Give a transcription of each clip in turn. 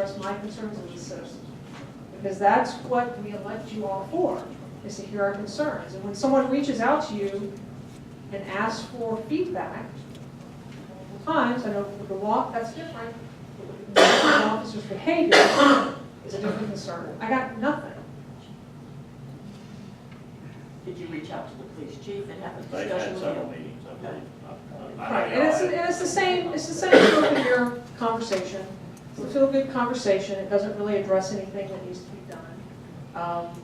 express my concerns as a citizen. Because that's what we elect you all for, is to hear our concerns. And when someone reaches out to you and asks for feedback, multiple times, I know with the walk, that's different, but with the officer's behavior is a different concern. I got nothing. Did you reach out to the police chief and have a They've discussion had with several him? meetings, I believe. Right, and it's the same sort of your conversation. It's a feel-good conversation. It doesn't really address anything that needs to be done,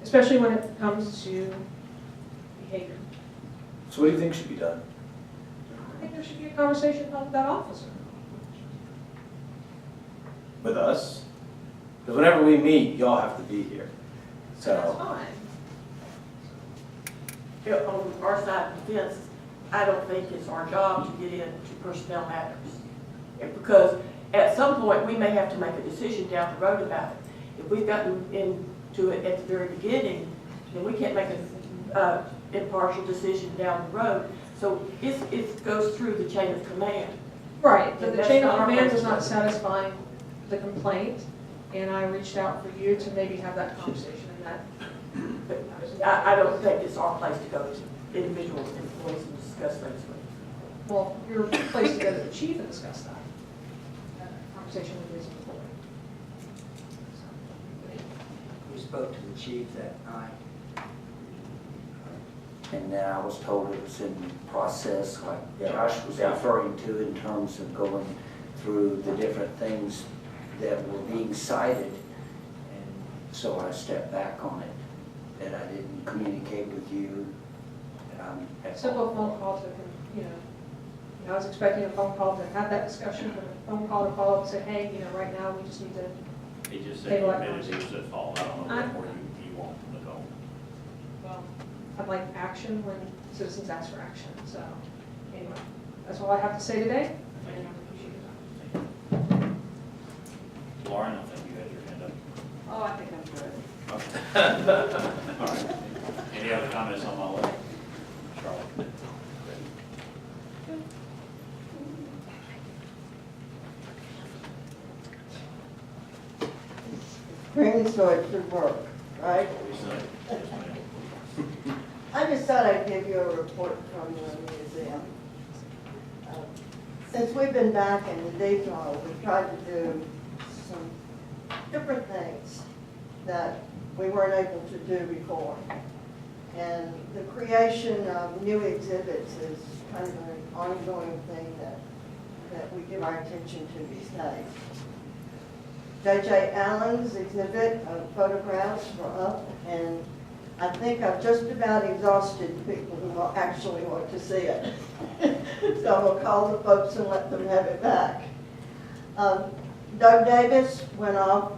especially when it comes to behavior. So what do you think should be done? I think there should be a conversation about that officer. With us? Because whenever we meet, y'all have to be here. That's So, fine. You know, on our side of the fence, I don't think it's our job to get into personnel matters. Because at some point, we may have to make a decision down the road about it. If we've gotten into it at the very beginning, then we can't make an impartial decision down the road. So it goes through the chain of command. Right, but the That's chain of not our command was place. not satisfying the complaint, and I reached out for you to maybe have that conversation, and that. But I don't think it's our place to go to individual employees and discuss things with them. Well, your place to go to the chief and discuss that. Conversation with his employee. We spoke to the chief that night. And then I was told it was in process, like Josh was referring to, in terms of going through the different things that were being cited. And so I stepped back on it, that I didn't communicate with you. That I'm at Simple fault. phone call to, I was expecting a phone call to have that discussion, but a phone call to follow up and say, hey, right now, we just need to, He just said he admitted he was at fault. I don't know I- where you want him to go. well, I'd like action when citizens ask for action, so, anyway, that's all I have to say today. And I appreciate it. Lauren, I think you had your hand up. Oh, I think I'm good. Okay. All right. Any other comments on my list? Charlotte? Bring storage should work, right? Yes, ma'am. I just thought I'd give you a report from the museum. Since we've been back in the detail, we've tried to do some different things that we weren't able to do before. And the creation of new exhibits is kind of an ongoing thing that we give our attention to these days. J.J. Allen's exhibit of photographs were up, and I think I've just about exhausted people who actually want to see it. So I'm gonna call the folks and let them have it back. Doug Davis went off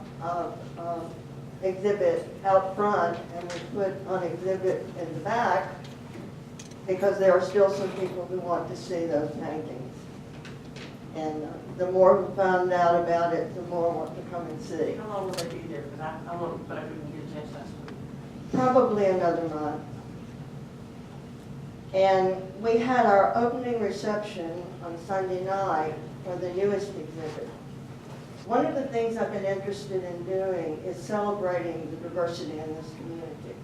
exhibit out front and was put on exhibit in the back because there are still some people who want to see those paintings. And the more we found out about it, the more I want to come and see. How long will they be there? Because I looked, but I couldn't get a chance last week. Probably another month. And we had our opening reception on Sunday night for the newest exhibit. One of the things I've been interested in doing is celebrating the diversity in this community.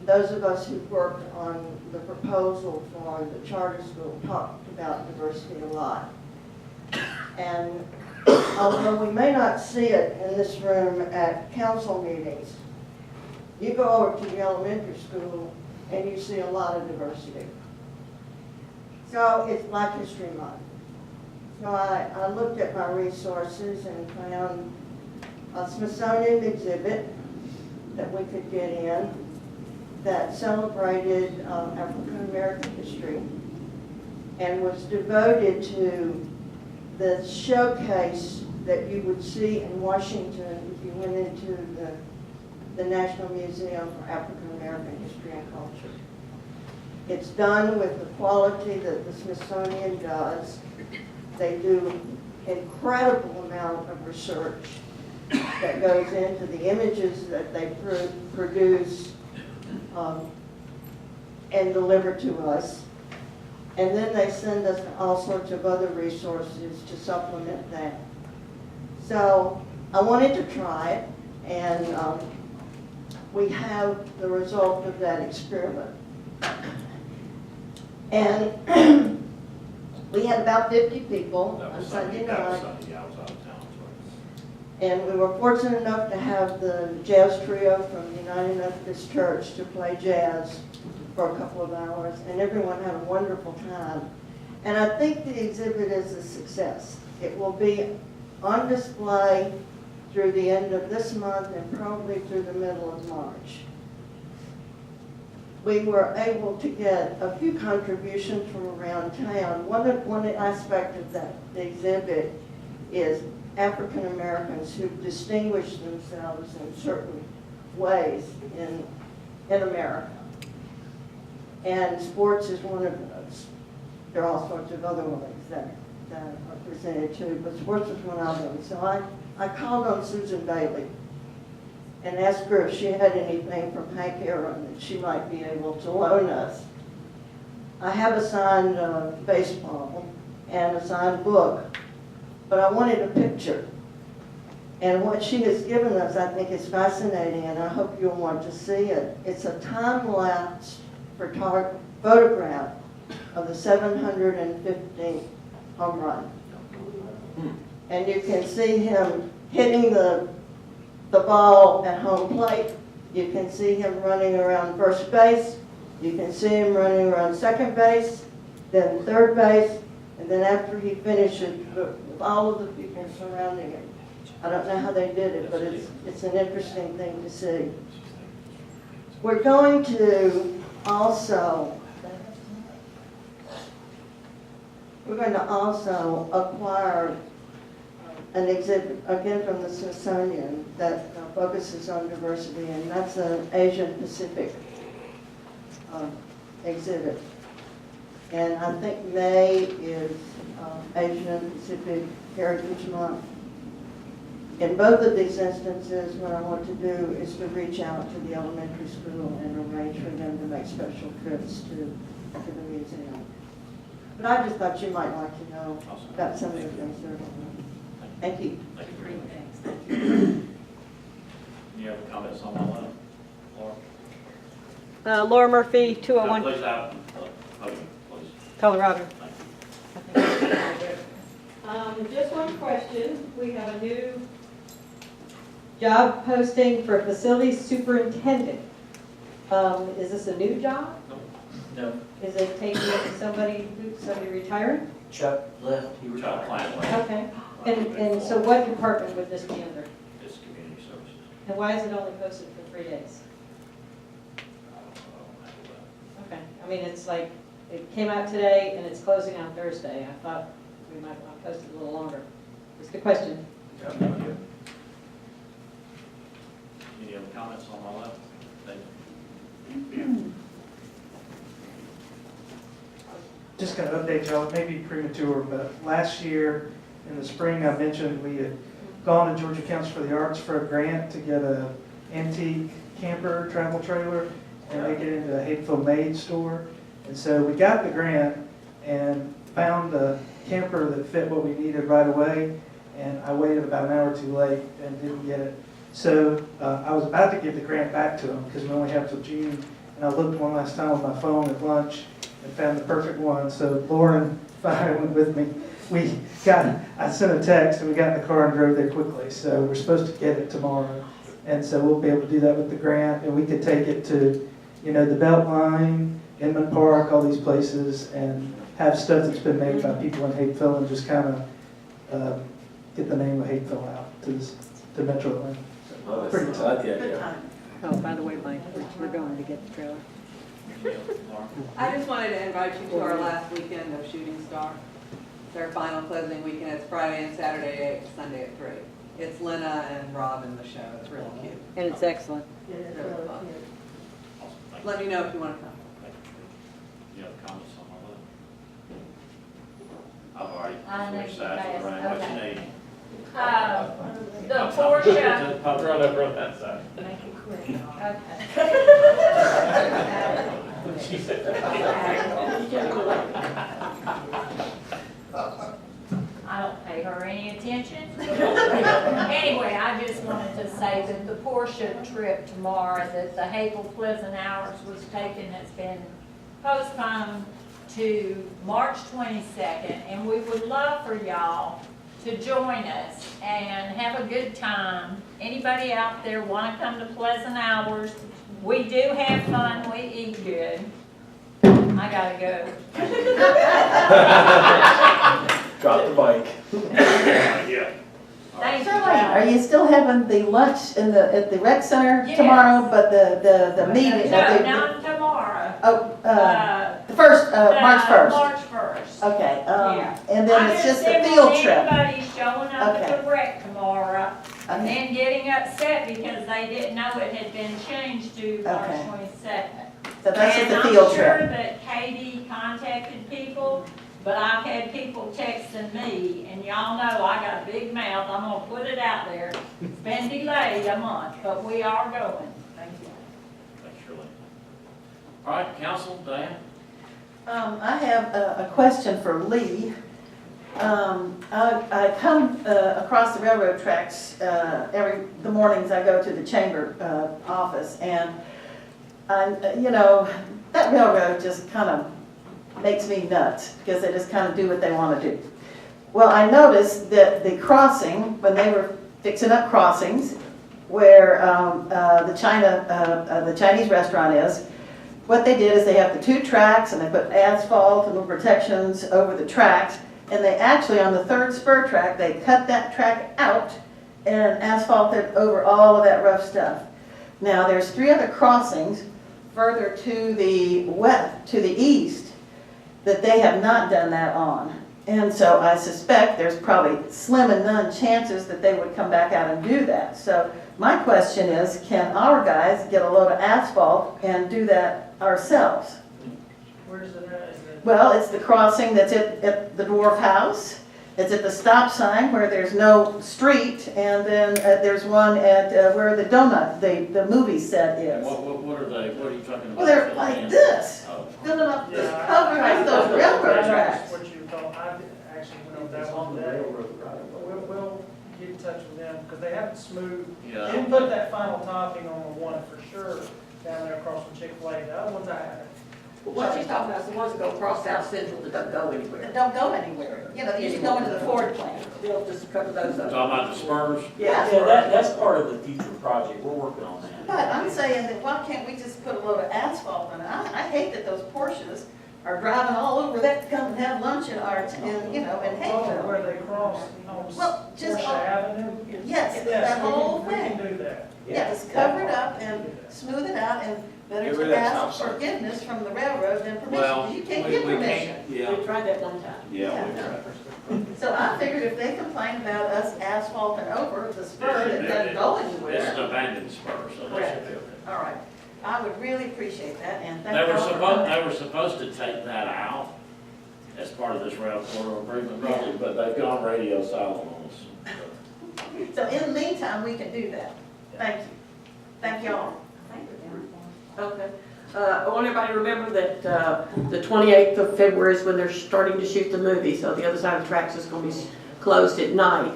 Those of us who worked on the proposal for the charter school talked about diversity a lot. And although we may not see it in this room at council meetings, you go over to the elementary school and you see a lot of diversity. So it's Black History Month. So I looked at my resources and found a Smithsonian exhibit that we could get in that celebrated African American history and was devoted to the showcase that you would see in Washington if you went into the National Museum for African American History and Culture. It's done with the quality that the Smithsonian does. They do incredible amount of research that goes into the images that they produce and deliver to us. And then they send us all sorts of other resources to supplement that. So I wanted to try it, and we have the result of that experiment. And we had about 50 people That on was Sunday that was night. Sunday, yeah, I was out of town, And we were fortunate enough to have the jazz trio from the United Methodist Church to play jazz for a couple of hours, and everyone had a wonderful time. And I think the exhibit is a success. It will be on display through the end of this month and probably through the middle of March. We were able to get a few contributions from around town. One aspect of the exhibit is African Americans who distinguish themselves in certain ways in America. And sports is one of those. There are all sorts of other ways that are presented too, but sports is one of them. So I called on Susan Bailey and asked her if she had anything from Hank Aaron that she might be able to loan us. I have a signed baseball and a signed book, but I wanted a picture. And what she has given us, I think, is fascinating, and I hope you'll want to see it. It's a time-lapse photograph of the 750th home run. And you can see him hitting the ball at home plate. You can see him running around first base. You can see him running around second base, then third base, and then after he finishes, with all of the people surrounding him. I don't know how they did it, but it's an interesting thing to see. We're going to also acquire an exhibit, again from the Smithsonian, that focuses on diversity, and that's an Asian Pacific exhibit. And I think May is Asian Pacific Heritage Month. In both of these instances, what I want to do is to reach out to the elementary school and arrange for them to make special trips to the museum. But I just thought you might like to know about some of the things that are going on. Thank you. Thank you very much. Any other comments on my letter? Laura? Laura Murphy, No, 201 please, out, podium, please. Colorado. Thank you. Just one question. We have a new job posting for facilities superintendent. Is this a new job? No, Is it taking somebody retiring? Chuck left, he Child retired. plan plan. Okay. And so what department would this be under? It's community services. And why is it only posted for 3 days? I don't know. Okay. I mean, it's like, it came out today and it's closing on Thursday. I thought we might want to post it a little longer. Just a question. I have no idea. Any other comments on my letter? Thank you. Just going to update y'all, it may be premature, but last year in the spring, I mentioned we had gone to Georgia Council for the Arts for a grant to get a antique camper travel trailer and make it into a Hapeville Made store. And so we got the grant and found a camper that fit what we needed right away, and I waited about an hour too late and didn't get it. So I was about to give the grant back to them because we only have till June, and I looked one last time on my phone at lunch and found the perfect one. So Lauren finally went with me. I sent a text and we got in the car and drove there quickly. So we're supposed to get it tomorrow. And so we'll be able to do that with the grant, and we could take it to, the Beltline, Inman Park, all these places, and have stuff that's been made by people in Hapeville and just kind of get the name of Hapeville out to Metro Atlanta. Oh, that's Pretty not the Good idea. time. Oh, by the way, Mike, we're going to get the trailer. Any other, Laura? I just wanted to invite you to our last weekend of Shooting Star. It's our final closing weekend. It's Friday and Saturday, 8, Sunday at 3. It's Lena and Rob in the show. It's really cute. And it's excellent. It is really cute. Awesome, thank you. Let me know if you want to come. Thank you. Any other comments on my letter? I've already I know switched you sides guys- around. What okay. you need? The Porsche. I'll run over on that side. Make it quick. She said. I don't pay her any attention. Anyway, I say that the Porsche trip tomorrow, that the Havel Pleasant Hours was taken, has been postponed to March 22nd, and we would love for y'all to join us and have a good time. Anybody out there want to come to Pleasant Hours? We do have fun, we eat good. I gotta go. Drop the mic. Yeah. Thank you. Are you still having the lunch in at the rec center Yes. tomorrow, but the meeting? No, not tomorrow. Oh, Uh, the first, March 1st? March 1st. Okay, Yeah. and then it's just a field trip. I just didn't want anybody showing up Okay. at the rec tomorrow and Okay. then getting upset because they didn't know it had been changed to March Okay. 22nd. So that's just a And field I'm sure trip. that Katie contacted people, but I've had people texting me, and y'all know I got a big mouth, I'm gonna put it out there. It's been delayed a month, but we are going. Thank you. Thanks, Shirley. All right, council, Diane? I have a question for Lee. I come across the railroad tracks the mornings I go to the chamber office, and that railroad just kind of makes me nuts because they just kind of do what they want to do. Well, I noticed that the crossing, when they were fixing up crossings where the Chinese restaurant is, what they did is they have the two tracks and they put asphalt and little protections over the tracks, and they actually, on the third spur track, they cut that track out and asphalted over all of that rough stuff. Now, there's 3 other crossings further to the west, to the east, that they have not done that on. And so I suspect there's probably slim and none chances that they would come back out and do that. So my question is, can our guys get a load of asphalt and do that ourselves? Where's it at? Well, it's the crossing that's at the Dwarf House. It's at the stop sign where there's no street, and then there's one at where the donut, the movie set is. What are you talking about? Well, they're like this, Oh. filling up this Yeah, cover I- of those railroad I tracks. noticed what you were talking, I actually went over that one day. We'll get in touch with them, because they haven't smoothed, they Yeah. didn't put that final topping on the one for sure down there across from Chick-fil-A. The other ones I haven't. What she's talking about is the ones that go across South Central that don't go anywhere. That don't go anywhere. They used to go into the Ford plant. They'll just cover those up. Talking about the spurs? Yeah. That's part of the future project, we're working on that. But I'm saying that why can't we just put a load of asphalt on it? I hate that those Porsches are driving all over that to come and have lunch in our, in Oh, Hayville. where they cross on Well, just, Porsche Avenue? yes, Yes, that whole we thing. can do that. Yeah, just cover it up and smooth it out, and better Get rid to of that top ask side. forgiveness from the railroad than permission, Well, 'cause you can't we get can't, permission. yeah, We tried that one time. yeah, we Yeah. tried. So I figured if they complain about us asphalting over the spur that doesn't go It's an anywhere. abandoned spur, so they should be okay. All right, I would really appreciate that, and thank They you were all for supposed, coming. they were supposed to take that out as part of this rail corridor agreement, probably, but they've gone radio silent on us. So in the meantime, we can do that. Thank you. Thank you all. Okay. I want everybody to remember that the 28th of February is when they're starting to shoot the movie, so the other side of the tracks is going to be closed at night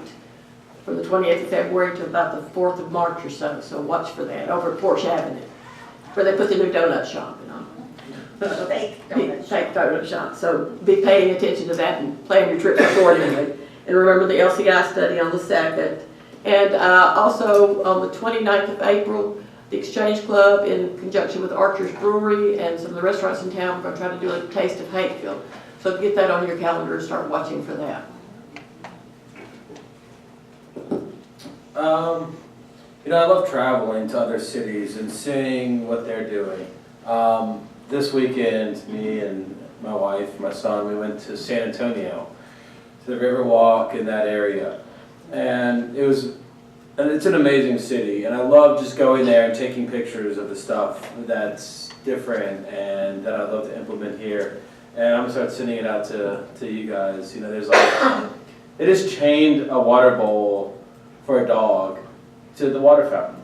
from the 28th of February to about the 4th of March or so, so watch for that, over at Porsche Avenue, where they put the new donut shop, Fake Fake donut shop, so be paying attention to that and plan your trips accordingly. And remember the LCI study on the 2nd. And also on the 29th of April, the Exchange Club, in conjunction with Archer's Brewery and some of the restaurants in town, we're going to try to do a taste of Hatefield. So get that on your calendar and start watching for that. I love traveling to other cities and seeing what they're doing. This weekend, me and my wife, my son, we went to San Antonio, to the Riverwalk in that area. And it's an amazing city, and I love just going there and taking pictures of the stuff that's different and that I'd love to implement here. And I'm gonna start sending it out to you guys. There's it has chained a water bowl for a dog to the water fountain.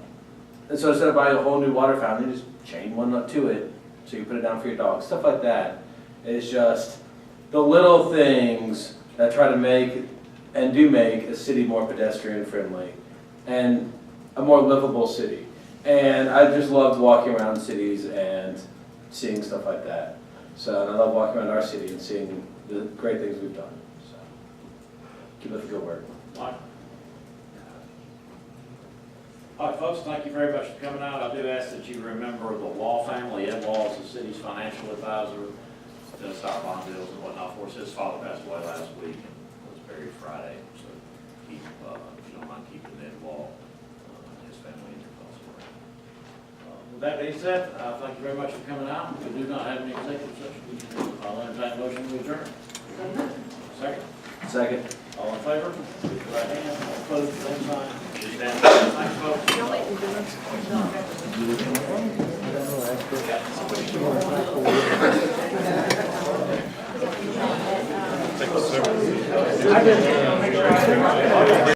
And so instead of buying a whole new water fountain, you just chain one up to it so you put it down for your dog. Stuff like that. It's just the little things that try to make and do make a city more pedestrian friendly. And a more livable city. And I just loved walking around cities and seeing stuff like that. So, and I love walking around our city and seeing the great things we've done. So, keep up the good work. Mike? All right, folks, thank you very much for coming out. I do ask that you remember the Law family. Ed Law is the city's financial advisor, does our bond deals and whatnot for us. His father passed away last week and was buried Friday. So keep, if you don't mind keeping Ed Law and his family in your thoughts. With that being said, thank you very much for coming out. We do not have any executive session. I'll entertain a motion to adjourn. Second? Second. All in favor? Raise your right hand. All opposed, same sign. Please stand. Thanks, folks. I didn't make sure I